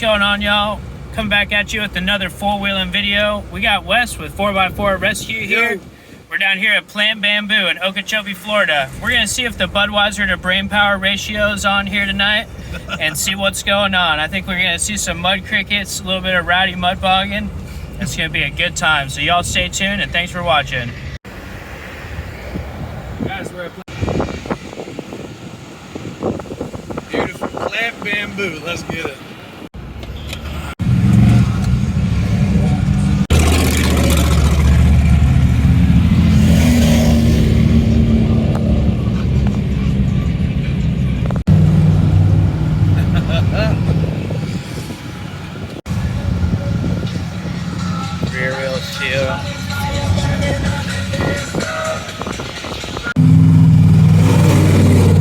going on, y'all? Coming back at you with another four-wheeling video. We got Wes with 4x4 Rescue here. Yo. We're down here at Plant Bamboo in Okeechobee, Florida. We're gonna see if the Budweiser to brain power ratio is on here tonight and see what's going on. I think we're gonna see some mud crickets, a little bit of rowdy mud bogging. It's gonna be a good time. So y'all stay tuned and thanks for watching. Guys, we're at beautiful Plant Bamboo. Let's get it. Rear wheel seal.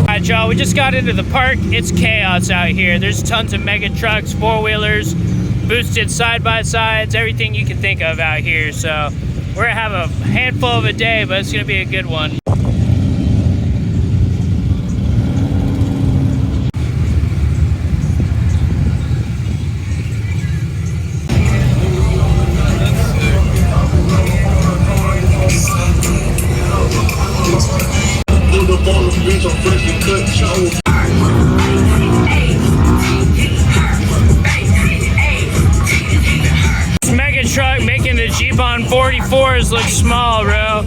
Alright, y'all, we just got into the park. It's chaos out here. There's tons of mega trucks, four-wheelers, boosted side-by-sides, everything you can think of out here. So we're gonna have a handful of a day, but it's gonna be a good one. This mega truck making the Jeep on 44s look small, bro.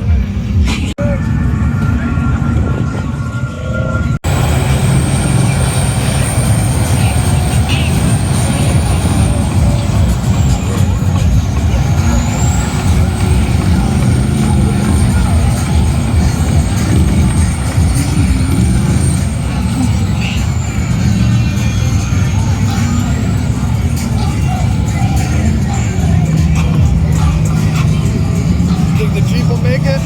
Think the Jeep will make it?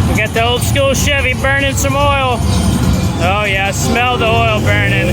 We got the old school Chevy burning some oil. Oh yeah, smell the oil burning.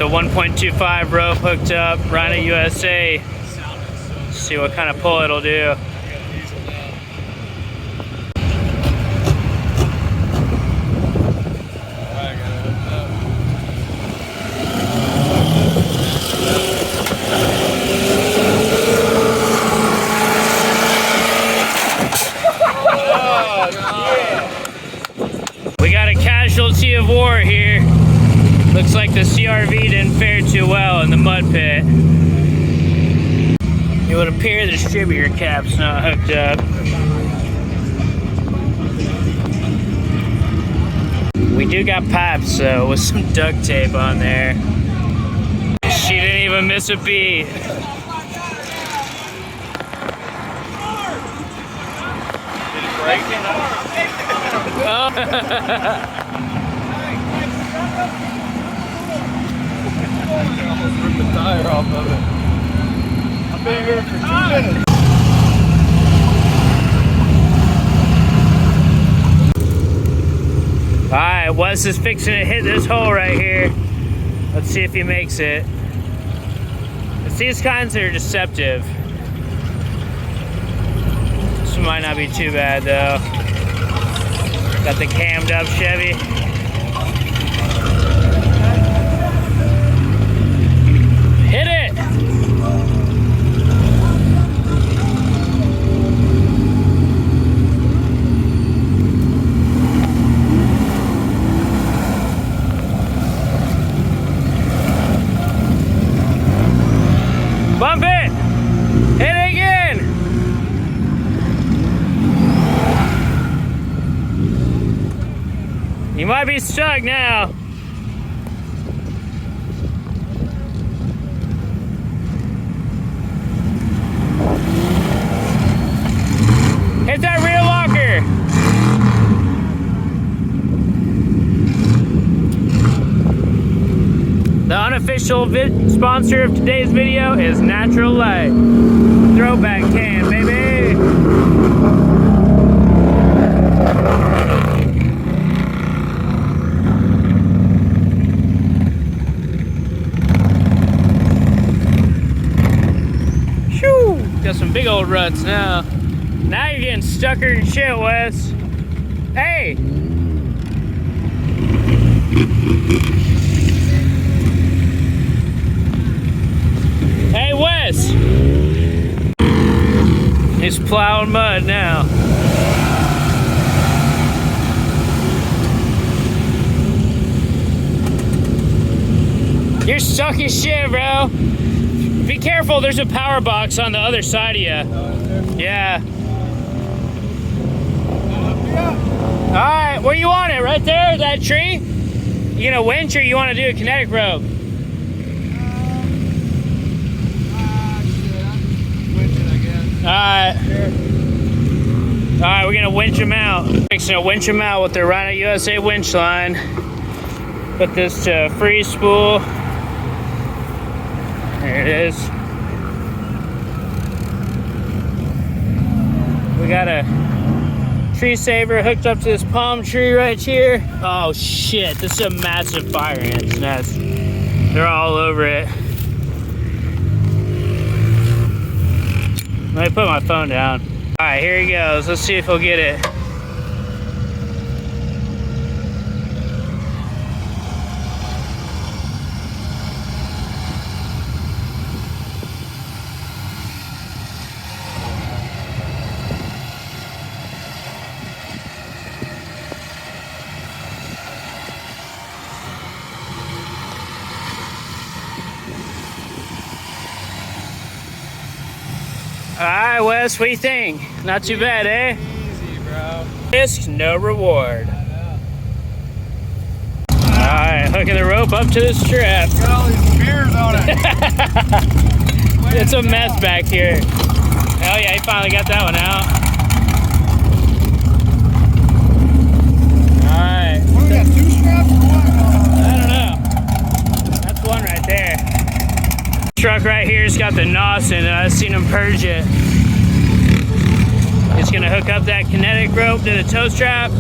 the 1.25 rope hooked up, Rhino USA. See what kind of pull it'll do. We got a casualty of war here. Looks like the CRV didn't fare too well in the mud pit. It would appear the distributor cap's not hooked up. We do got pipes though, with some duct tape on there. She didn't even miss a beat. Oh. Almost ripped the tire off of it. I've been here for 2 minutes. Alright, Wes is fixing to hit this hole right here. Let's see if he makes it. It's these kinds that are deceptive. This might not be too bad though. Got the cammed up Chevy. Hit it! Bump it! Hit it again! You might be stuck now. Hit that rear locker. The unofficial sponsor of today's video is Natural Light. Throwback can, baby. Shoo! Got some big old ruts now. Now you're getting stucker and shit, Wes. Hey! Hey, Wes! He's plowing mud now. You're stuck as shit, bro. Be careful, there's a power box on the other side of you. Yeah. Alright, where you want it? Right there? That tree? You gonna winch or you want to do a kinetic rope? Alright. Alright, we're gonna winch him out. Fixing to winch him out with the Rhino USA winch line. Put this to free spool. There it is. We got a tree saver hooked up to this palm tree right here. Oh shit, this is a massive fire ant's nest. They're all over it. Let me put my phone down. All right, here he goes. Let's see if he'll get it. All right, Wes, what do you think? Not too bad, eh? Easy, bro. Risk, no reward. All right, hooking the rope up to the strap. Got all these spears on it. It's a mess back here. Oh yeah, he finally got that one out. All right. What, we got 2 straps or what? I don't know. That's one right there. Truck right here's got the NOS in it. I've seen him purge it. It's gonna hook up that kinetic rope to the tow strap.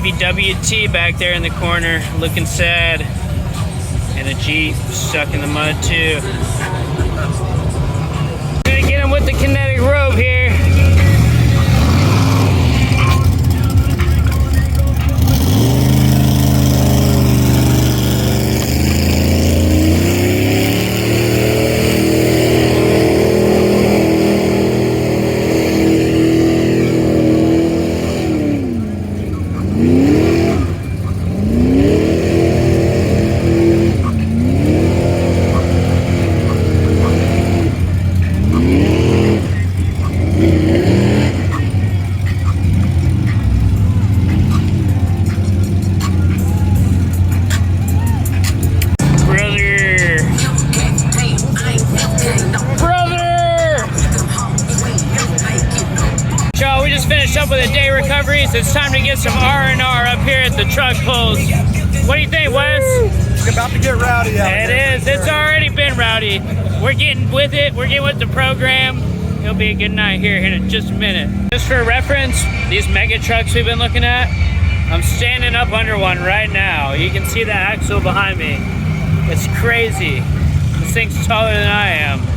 Chevy WT back there in the corner, looking sad. And a Jeep stuck in the mud too. Gonna get him with the kinetic rope here. Up with a day recoveries. It's time to get some R&R up here at the truck pulls. What do you think, Wes? It's about to get rowdy out there. It is. It's already been rowdy. We're getting with it. We're getting with the program. It'll be a good night here in just a minute. Just for reference, these mega trucks we've been looking at, I'm standing up under one right now. You can see the axle behind me. It's crazy. This thing's taller than I am.